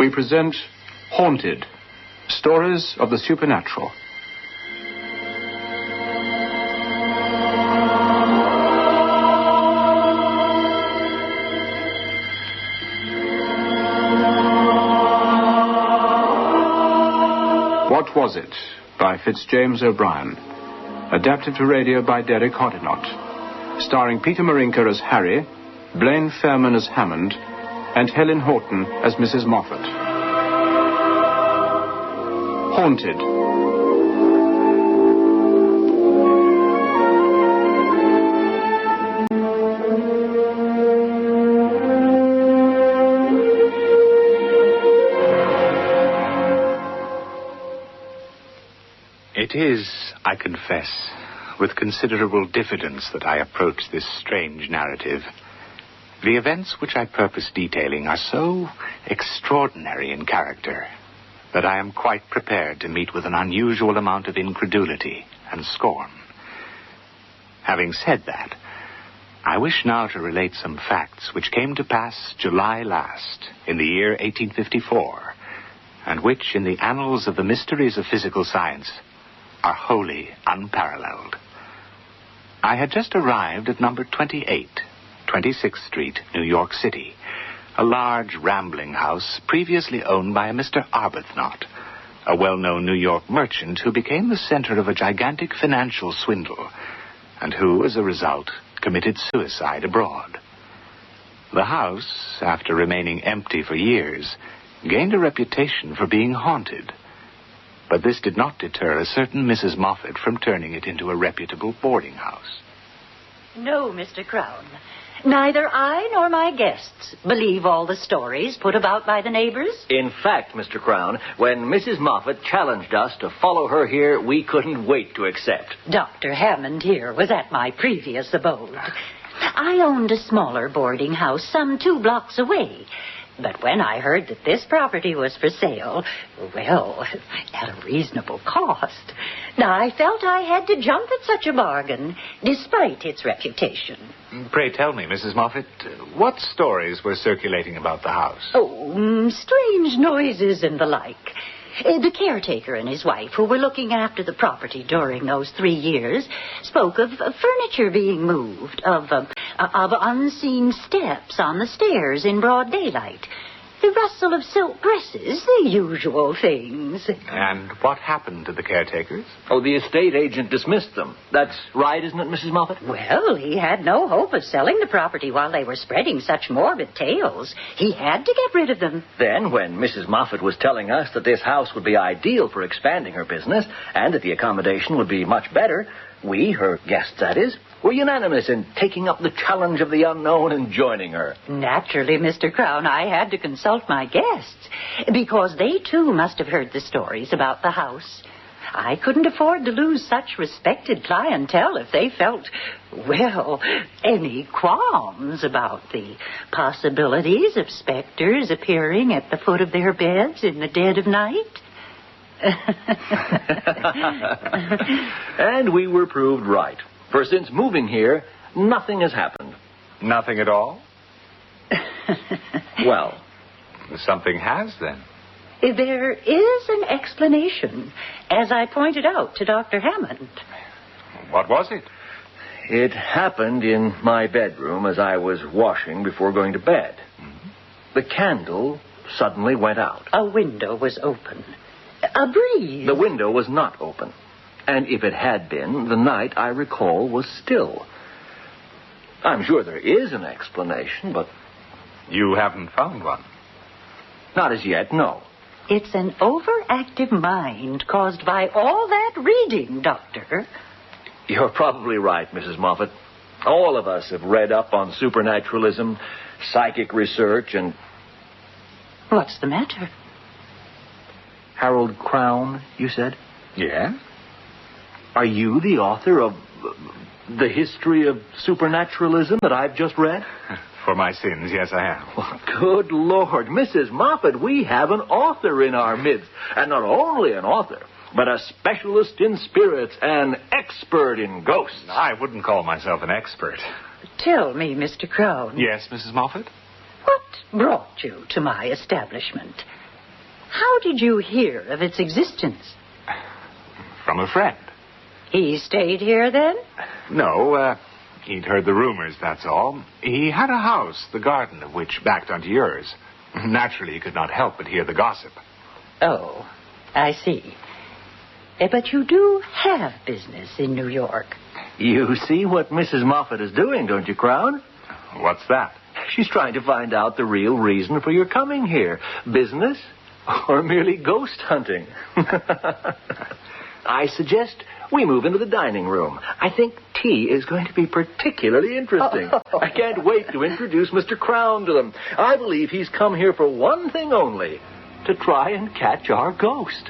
we present Haunted, Stories of the Supernatural. What Was It? By Fitz O'Brien. Adapted to radio by Derek Hodinott. Starring Peter Marinka as Harry, Blaine Fairman as Hammond, and Helen Horton as Mrs. Moffat. Haunted. It is, I confess, with considerable diffidence that I approach this strange narrative. The events which I purpose detailing are so extraordinary in character that I am quite prepared to meet with an unusual amount of incredulity and scorn. Having said that, I wish now to relate some facts which came to pass July last, in the year 1854, and which, in the annals of the mysteries of physical science, are wholly unparalleled. I had just arrived at number 28, 26th Street, New York City, a large, rambling house previously owned by a Mr. Arbuthnot, a well-known New York merchant who became the center of a gigantic financial swindle, and who, as a result, committed suicide abroad. The house, after remaining empty for years, gained a reputation for being haunted. But this did not deter a certain Mrs. Moffat from turning it into a reputable boarding house. No, Mr. Crown. Neither I nor my guests believe all the stories put about by the neighbors. In fact, Mr. Crown, when Mrs. Moffat challenged us to follow her here, we couldn't wait to accept. Dr. Hammond here was at my previous abode. I owned a smaller boarding house some 2 blocks away. But when I heard that this property was for sale, well, at a reasonable cost, I felt I had to jump at such a bargain, despite its reputation. Pray tell me, Mrs. Moffat, what stories were circulating about the house? Oh, strange noises and the like. The caretaker and his wife, who were looking after the property during those 3 years, spoke of furniture being moved, of unseen steps on the stairs in broad daylight, the rustle of silk dresses, the usual things. And what happened to the caretakers? Oh, the estate agent dismissed them. That's right, isn't it, Mrs. Moffat? Well, he had no hope of selling the property while they were spreading such morbid tales. He had to get rid of them. Then, when Mrs. Moffat was telling us that this house would be ideal for expanding her business and that the accommodation would be much better, we, her guests that is, were unanimous in taking up the challenge of the unknown and joining her. Naturally, Mr. Crown, I had to consult my guests, because they, too, must have heard the stories about the house. I couldn't afford to lose such respected clientele if they felt, well, any qualms about the possibilities of specters appearing at the foot of their beds in the dead of night. And we were proved right. For since moving here, nothing has happened. Nothing at all? Well, something has, then. There is an explanation, as I pointed out to Dr. Hammond. What was it? It happened in my bedroom as I was washing before going to bed. Mm-hmm. The candle suddenly went out. A window was open. A breeze. The window was not open. And if it had been, the night, I recall, was still. I'm sure there is an explanation, but... You haven't found one? Not as yet, no. It's an overactive mind caused by all that reading, Doctor. You're probably right, Mrs. Moffat. All of us have read up on supernaturalism, psychic research, and... What's the matter? Harold Crown, you said? Yeah? Are you the author of the history of supernaturalism that I've just read? For my sins, yes, I am. Well, good Lord, Mrs. Moffat, we have an author in our midst. And not only an author, but a specialist in spirits, an expert in ghosts. I wouldn't call myself an expert. Tell me, Mr. Crown. Yes, Mrs. Moffat? What brought you to my establishment? How did you hear of its existence? From a friend. He stayed here then? No, he'd heard the rumors, that's all. He had a house, the garden of which backed onto yours. Naturally, he could not help but hear the gossip. Oh, I see. But you do have business in New York. You see what Mrs. Moffat is doing, don't you, Crown? What's that? She's trying to find out the real reason for your coming here. Business or merely ghost hunting? I suggest we move into the dining room. I think tea is going to be particularly interesting. I can't wait to introduce Mr. Crown to them. I believe he's come here for one thing only, to try and catch our ghost.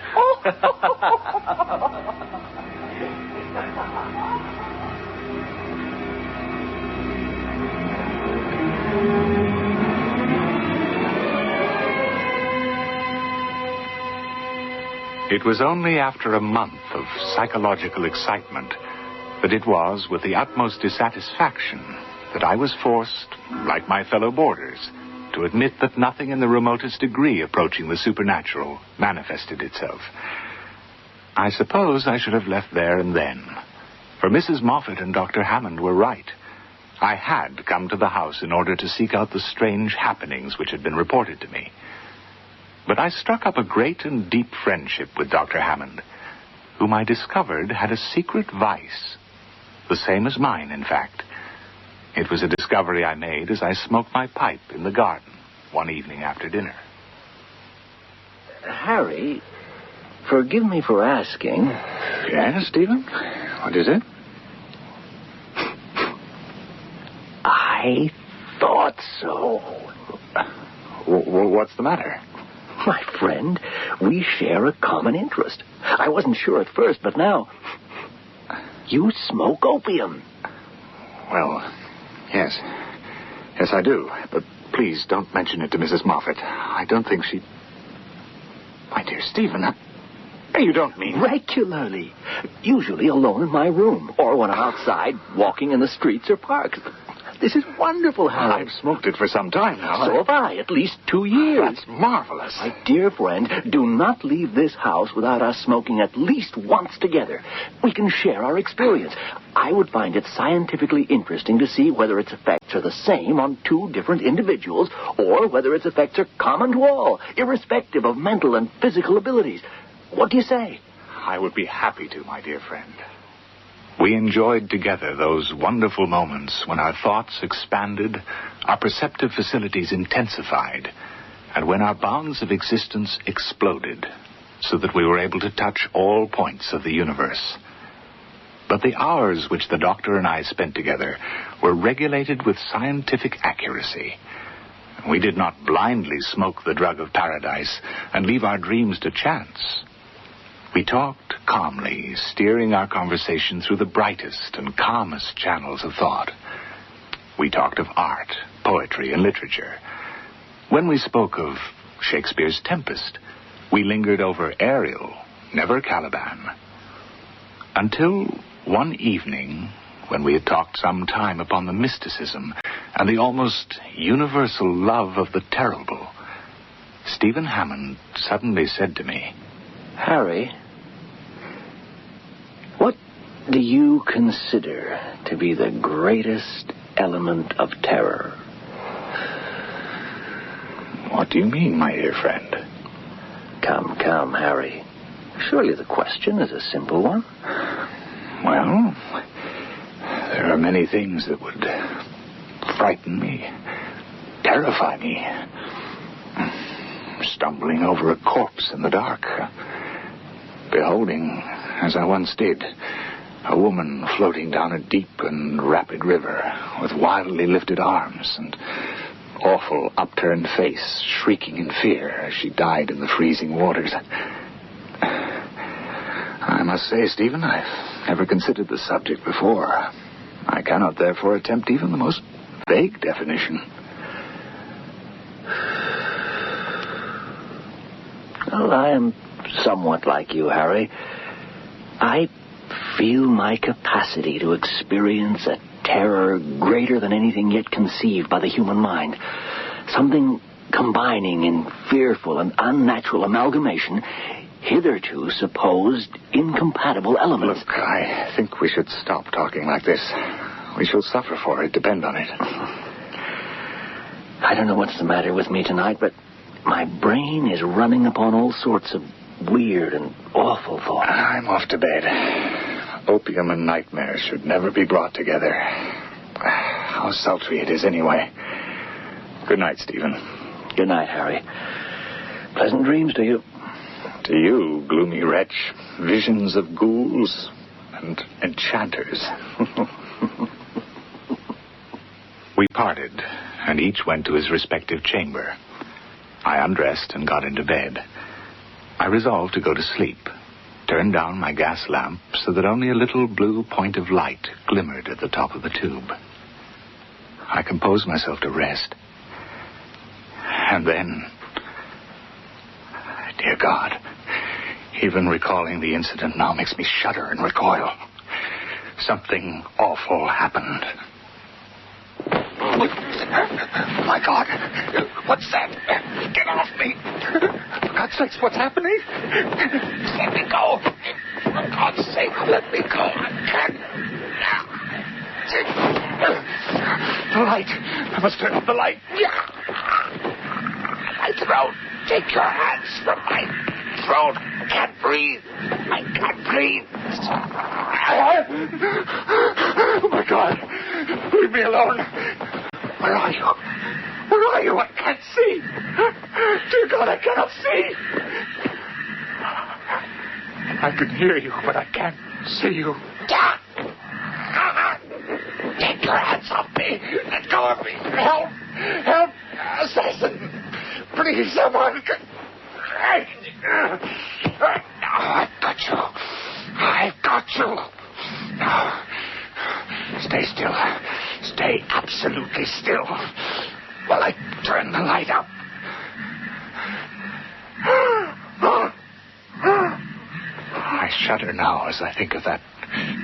It was only after a month of psychological excitement that it was with the utmost dissatisfaction that I was forced, like my fellow boarders, to admit that nothing in the remotest degree approaching the supernatural manifested itself. I suppose I should have left there and then, for Mrs. Moffat and Dr. Hammond were right. I had come to the house in order to seek out the strange happenings which had been reported to me. But I struck up a great and deep friendship with Dr. Hammond, whom I discovered had a secret vice, the same as mine, in fact. It was a discovery I made as I smoked my pipe in the garden one evening after dinner. Harry, forgive me for asking. Yes, Stephen? What is it? I thought so. What's the matter? My friend, we share a common interest. I wasn't sure at first, but now... You smoke opium. Well, yes. Yes, I do. But please don't mention it to Mrs. Moffat. I don't think she... My dear Stephen, you don't mean... Regularly. Usually alone in my room, or when I'm outside walking in the streets or parks. This is wonderful, Harry. I've smoked it for some time now. So have I, at least 2 years. That's marvelous. My dear friend, do not leave this house without us smoking at least once together. We can share our experience. I would find it scientifically interesting to see whether its effects are the same on 2 different individuals, or whether its effects are common to all, irrespective of mental and physical abilities. What do you say? I would be happy to, my dear friend. We enjoyed together those wonderful moments when our thoughts expanded, our perceptive facilities intensified, and when our bonds of existence exploded, so that we were able to touch all points of the universe. But the hours which the doctor and I spent together were regulated with scientific accuracy. We did not blindly smoke the drug of paradise and leave our dreams to chance. We talked calmly, steering our conversation through the brightest and calmest channels of thought. We talked of art, poetry, and literature. When we spoke of Shakespeare's Tempest, we lingered over Ariel, never Caliban. Until one evening, when we had talked some time upon the mysticism and the almost universal love of the terrible, Stephen Hammond suddenly said to me, Harry, what do you consider to be the greatest element of terror? What do you mean, my dear friend? Come, Harry. Surely the question is a simple one. Well, there are many things that would frighten me, terrify me. Stumbling over a corpse in the dark. Beholding, as I once did, a woman floating down a deep and rapid river with wildly lifted arms and awful upturned face, shrieking in fear as she died in the freezing waters. I must say, Stephen, I've never considered the subject before. I cannot, therefore, attempt even the most vague definition. Well, I am somewhat like you, Harry. I feel my capacity to experience a terror greater than anything yet conceived by the human mind. Something combining in fearful and unnatural amalgamation hitherto supposed incompatible elements. Look, I think we should stop talking like this. We shall suffer for it, depend on it. I don't know what's the matter with me tonight, but my brain is running upon all sorts of weird and awful thoughts. I'm off to bed. Opium and nightmares should never be brought together. How sultry it is anyway. Good night, Stephen. Good night, Harry. Pleasant dreams to you. To you, gloomy wretch, visions of ghouls and enchanters. We parted, and each went to his respective chamber. I undressed and got into bed. I resolved to go to sleep, turned down my gas lamp so that only a little blue point of light glimmered at the top of the tube. I composed myself to rest. And then, dear God, even recalling the incident now makes me shudder and recoil. Something awful happened. My God, what's that? Get off me. For God's sakes, what's happening? Let me go. For God's sake, let me go. I can't. The light. I must turn off the light. My throat. Take your hands from my throat. I can't breathe. I can't breathe. Oh, my God. Leave me alone. Where are you? Where are you? I can't see. Dear God, I cannot see. I can hear you, but I can't see you. Take your hands off me. Let go of me. Help. Help. Assassin. Please, someone. I've got you. I've got you. No. Stay still. Stay absolutely still while I turn the light up. I shudder now as I think of that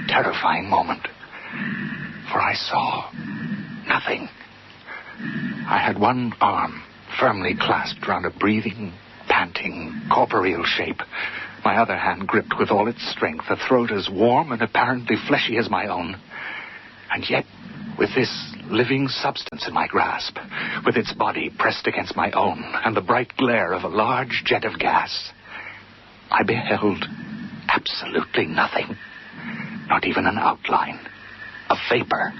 terrifying moment, for I saw nothing. I had one arm firmly clasped round a breathing, panting, corporeal shape, my other hand gripped with all its strength, a throat as warm and apparently fleshy as my own. And yet, with this living substance in my grasp, with its body pressed against my own, and the bright glare of a large jet of gas, I beheld absolutely nothing. Not even an outline. A vapor.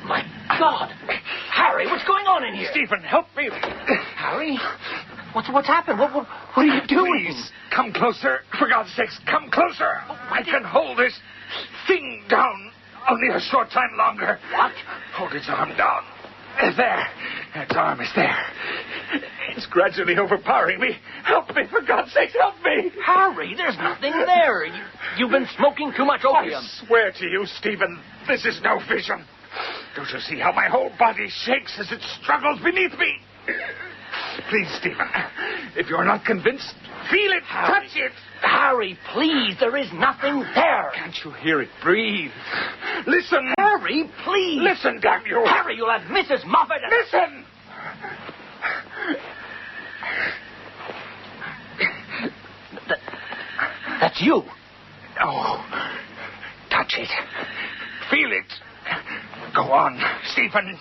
My God! Harry, what's going on in here? Stephen, help me. Harry? What's happened? What are you doing? Please, come closer. For God's sakes, come closer. I can hold this thing down only a short time longer. What? Hold its arm down. There. Its arm is there. It's gradually overpowering me. Help me, for God's sakes, help me. Harry, there's nothing there. You've been smoking too much opium. I swear to you, Stephen, this is no vision. Don't you see how my whole body shakes as it struggles beneath me? Please, Stephen, if you're not convinced, feel it, Harry. touch it. Harry, please, there is nothing there. Can't you hear it breathe? Listen. Harry, please. Listen, damn you. Harry, you'll have Mrs. Moffat and... Listen. That's you. Oh, touch it. Feel it. Go on, Stephen.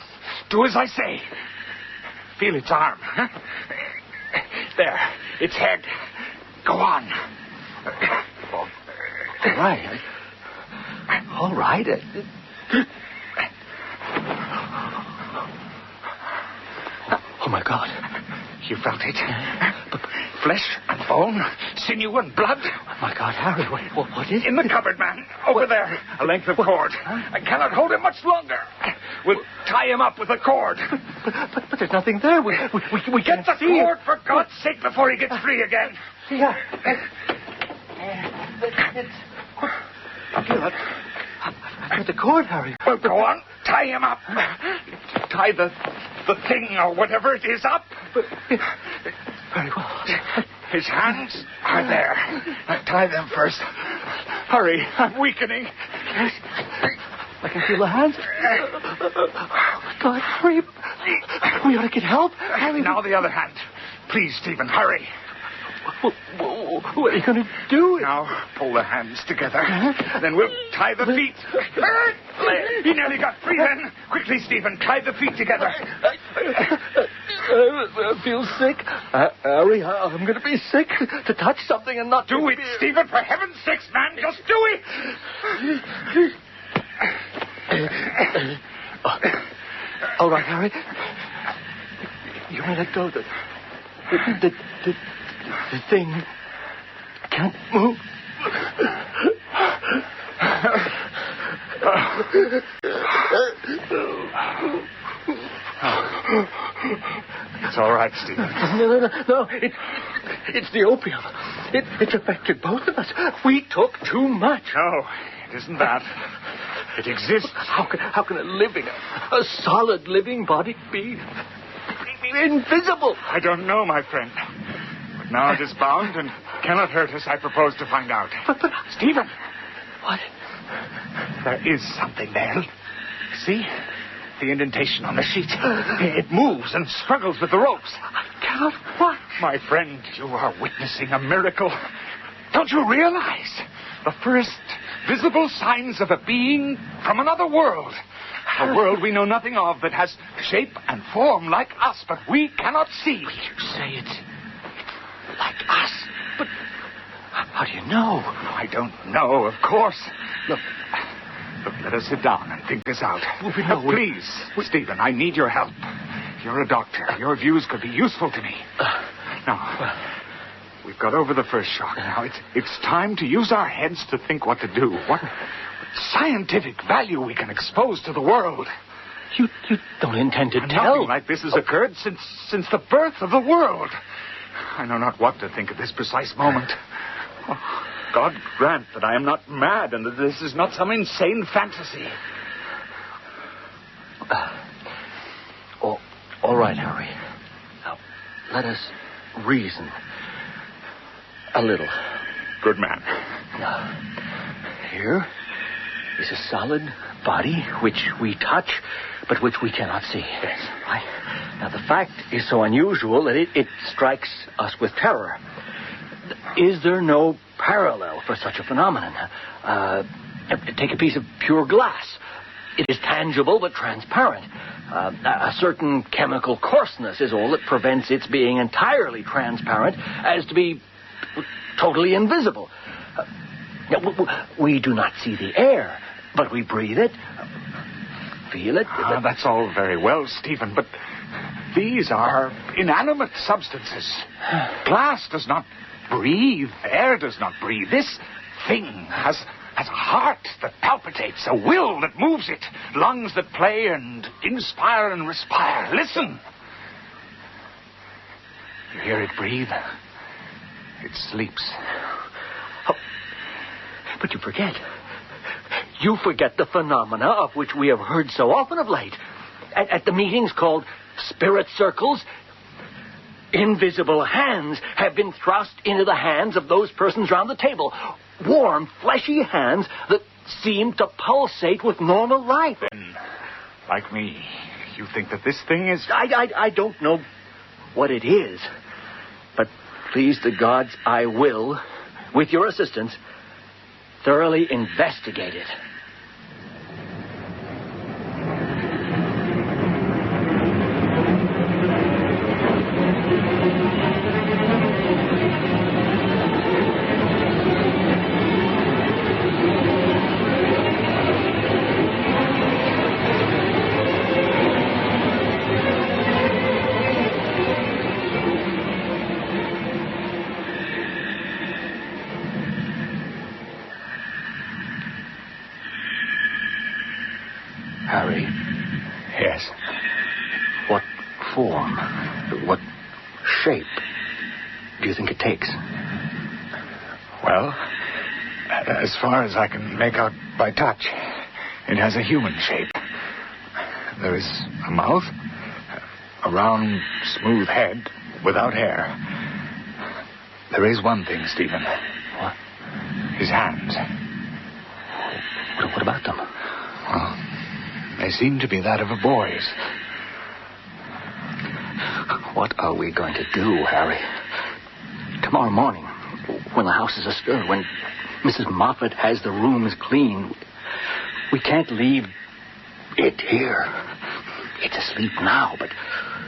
Do as I say. Feel its arm. Huh? There, its head. Go on. All right. All right. Oh, my God. You felt it? Flesh and bone, sinew and blood. Oh, my God, Harry, what is it? In the cupboard, man. Over there. A length of cord. I cannot hold him much longer. We'll tie him up with a cord. But there's nothing there. We Get the cord, for God's sake, before he gets free again. Yeah. I've got the cord, Harry. Well, go on. Tie him up. Tie the thing or whatever it is up. Very well. His hands are there. Now tie them first. Hurry, I'm weakening. Yes. I can feel the hands. God, hurry. We ought to get help. Hurry. Now the other hand. Please, Stephen, hurry. What are you going to do? Now, pull the hands together. Then we'll tie the feet. He nearly got free then. Quickly, Stephen, tie the feet together. I feel sick. Harry, I'm going to be sick to touch something and not do it, Stephen, for heaven's sakes, man. Just do it. All right, Harry. You may let go. The thing can't move. It's all right, Stephen. No. It's the opium. It's affected both of us. We took too much. No, it isn't that. It exists. How can a solid living body be invisible? I don't know, my friend. But now it is bound and cannot hurt us. I propose to find out. But Stephen. What? There is something there. See? The indentation on the sheet. It moves and struggles with the ropes. I cannot watch. My friend, you are witnessing a miracle. Don't you realize? The first visible signs of a being from another world. A world we know nothing of that has shape and form like us, but we cannot see. But you say it's like us. But how do you know? I don't know, of course. Look, let us sit down and think this out. Please, Stephen, I need your help. You're a doctor. Your views could be useful to me. Now, we've got over the first shock. Now, it's time to use our heads to think what to do. What scientific value we can expose to the world. You don't intend to tell? Nothing like this has occurred since the birth of the world. I know not what to think at this precise moment. Oh, God grant that I am not mad and that this is not some insane fantasy. All right, Harry. Now, let us reason a little. Good man. Here is a solid body which we touch, but which we cannot see. Yes. Right? Now, the fact is so unusual that it strikes us with terror. Is there no parallel for such a phenomenon? Take a piece of pure glass. It is tangible but transparent. A certain chemical coarseness is all that prevents its being entirely transparent as to be totally invisible. We do not see the air, but we breathe it, feel it. That's all very well, Stephen, but these are inanimate substances. Glass does not breathe. Air does not breathe. This thing has a heart that palpitates, a will that moves it, lungs that play and inspire and respire. Listen. You hear it breathe? It sleeps. Oh, but you forget. You forget the phenomena of which we have heard so often of late. At the meetings called spirit circles, invisible hands have been thrust into the hands of those persons round the table. Warm, fleshy hands that seem to pulsate with normal life. Then, like me, you think that this thing is... I don't know what it is. But please the gods, I will, with your assistance, thoroughly investigate it. Harry. Yes. What form, what shape do you think it takes? Well, as far as I can make out by touch, it has a human shape. There is a mouth, a round, smooth head without hair. There is one thing, Stephen. What? His hands. What about them? Well, They seem to be that of a boy's. What are we going to do, Harry? Tomorrow morning, when the house is astir, when Mrs. Moffat has the rooms clean, we can't leave it here. It's asleep now, but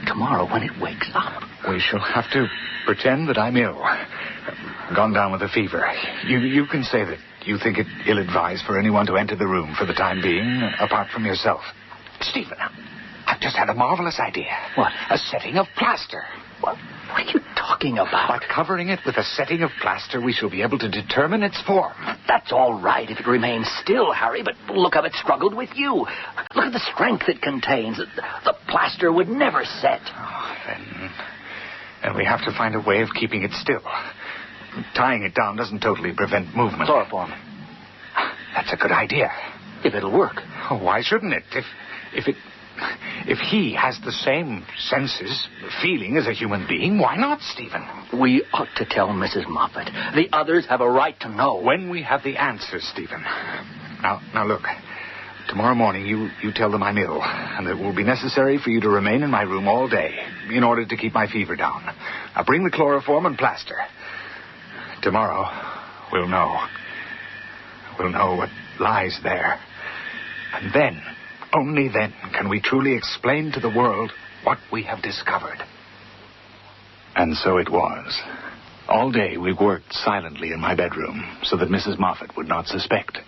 tomorrow when it wakes up... We shall have to pretend that I'm ill. Gone down with a fever. You can say that you think it ill-advised for anyone to enter the room for the time being, apart from yourself. Stephen, I've just had a marvelous idea. What? A setting of plaster. What are you talking about? By covering it with a setting of plaster, we shall be able to determine its form. That's all right if it remains still, Harry, but look how it struggled with you. Look at the strength it contains. The plaster would never set. Oh, then we have to find a way of keeping it still. Tying it down doesn't totally prevent movement. Chloroform. That's a good idea. If it'll work. Oh, why shouldn't it? If he has the same senses, feeling as a human being, why not, Stephen? We ought to tell Mrs. Moffat. The others have a right to know. When we have the answers, Stephen. Now look. Tomorrow morning you tell them I'm ill, and it will be necessary for you to remain in my room all day in order to keep my fever down. I'll bring the chloroform and plaster. Tomorrow, we'll know. We'll know what lies there. And then, only then, can we truly explain to the world what we have discovered. And so it was. All day we worked silently in my bedroom so that Mrs. Moffat would not suspect.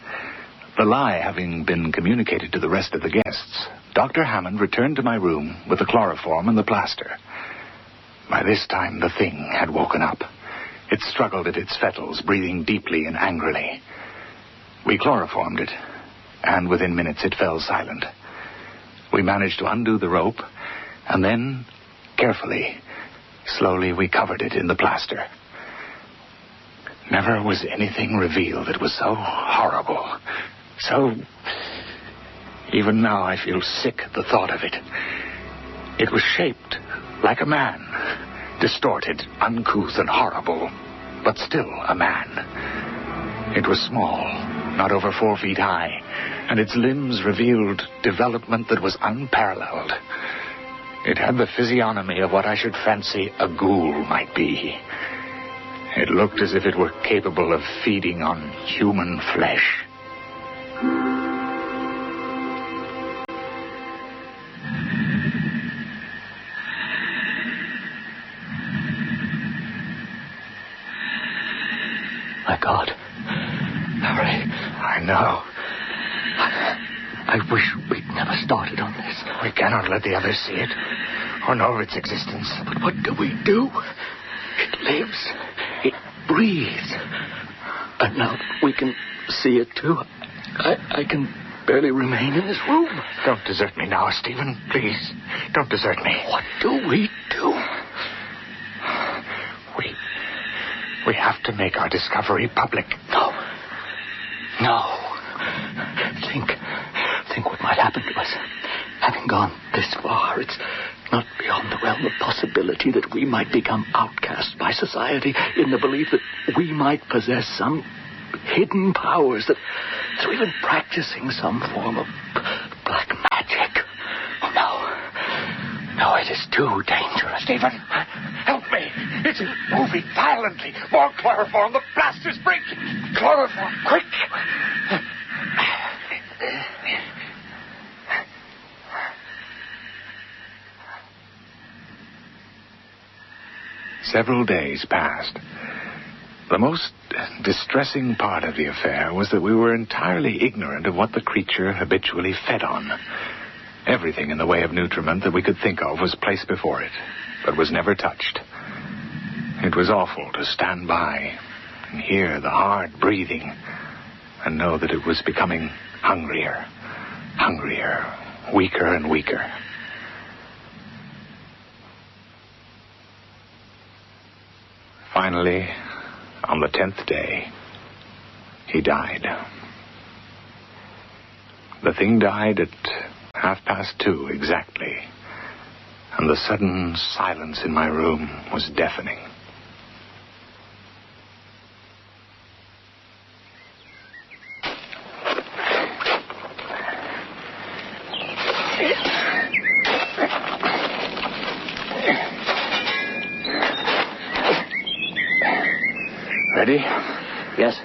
The lie having been communicated to the rest of the guests, Dr. Hammond returned to my room with the chloroform and the plaster. By this time, the thing had woken up. It struggled at its fettles, breathing deeply and angrily. We chloroformed it, and within minutes it fell silent. We managed to undo the rope, and then, carefully, slowly we covered it in the plaster. Never was anything revealed that was so horrible, so... Even now I feel sick at the thought of it. It was shaped like a man, distorted, uncouth, and horrible, but still a man. It was small, not over 4 feet high, and its limbs revealed development that was unparalleled. It had the physiognomy of what I should fancy a ghoul might be. It looked as if it were capable of feeding on human flesh. My God. Harry. I know. I wish we'd never started on this. We cannot let the others see it, or know of its existence. But what do we do? It lives. It breathes. And now that we can see it too, I can barely remain in this room. Don't desert me now, Stephen. Please, don't desert me. What do we do? We have to make our discovery public. No. Think what might happen to us. Having gone this far, it's not beyond the realm of possibility that we might become outcast by society in the belief that we might possess some hidden powers, that through even practicing some form of black magic. Oh, no, it is too dangerous. Stephen, help me. It's moving violently. More chloroform. The blaster's breaking. Chloroform, quick. Several days passed. The most distressing part of the affair was that we were entirely ignorant of what the creature habitually fed on. Everything in the way of nutriment that we could think of was placed before it, but was never touched. It was awful to stand by and hear the hard breathing and know that it was becoming hungrier, weaker and weaker. Finally, on the 10th day, he died. The thing died at 2:30 exactly, and the sudden silence in my room was deafening. ready? Yes.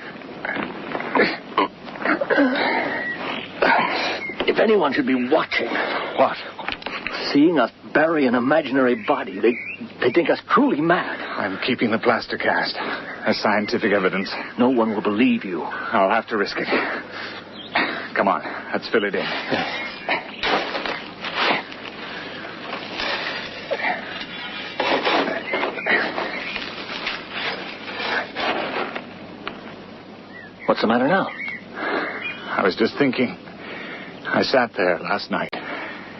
If anyone should be watching... What? Seeing us bury an imaginary body, they think us cruelly mad. I'm keeping the plaster cast as scientific evidence. No one will believe you. I'll have to risk it. Come on, let's fill it in. What's the matter now? I was just thinking. I sat there last night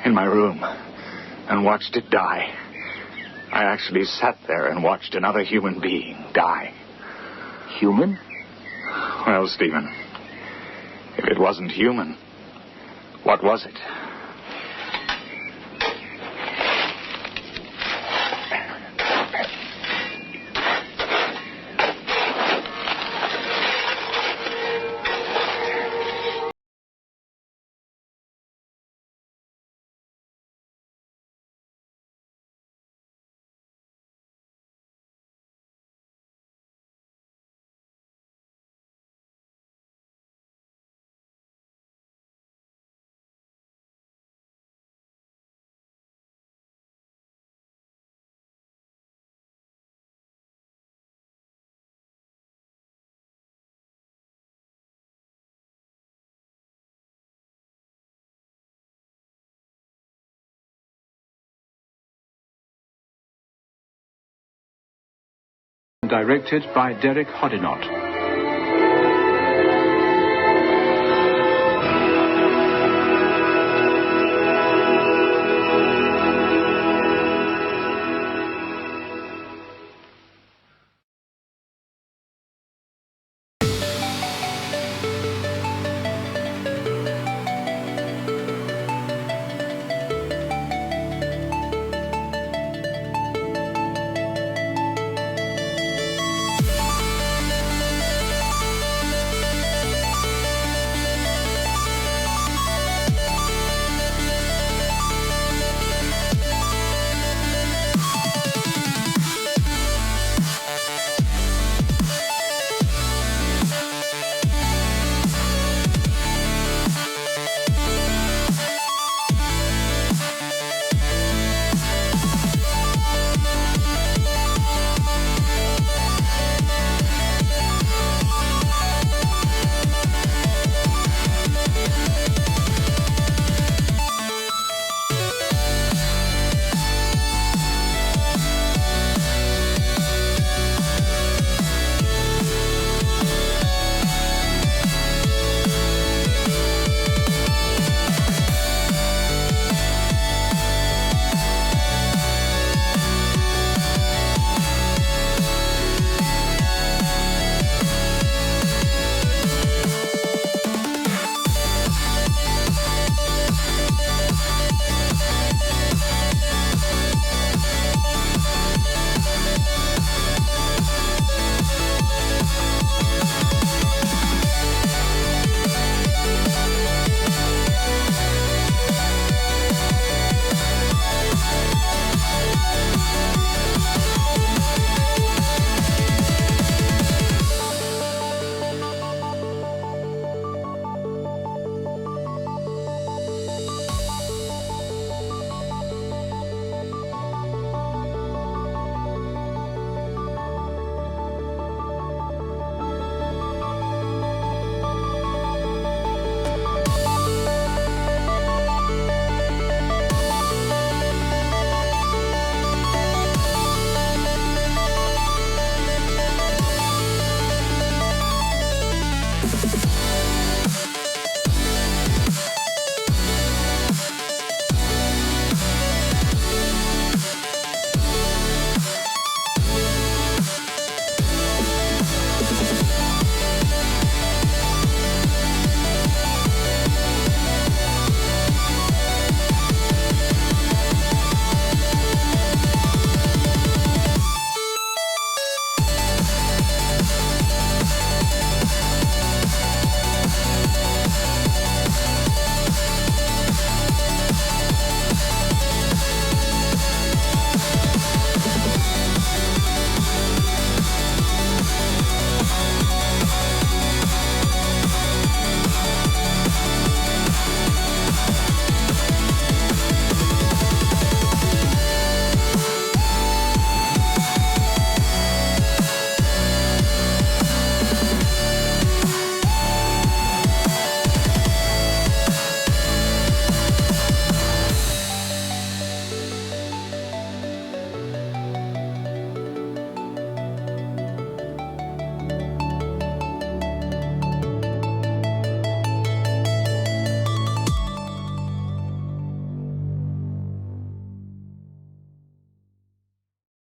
in my room and watched it die. I actually sat there and watched another human being die. Human? Well, Stephen, if it wasn't human, what was it? Directed by Derek Hodinott.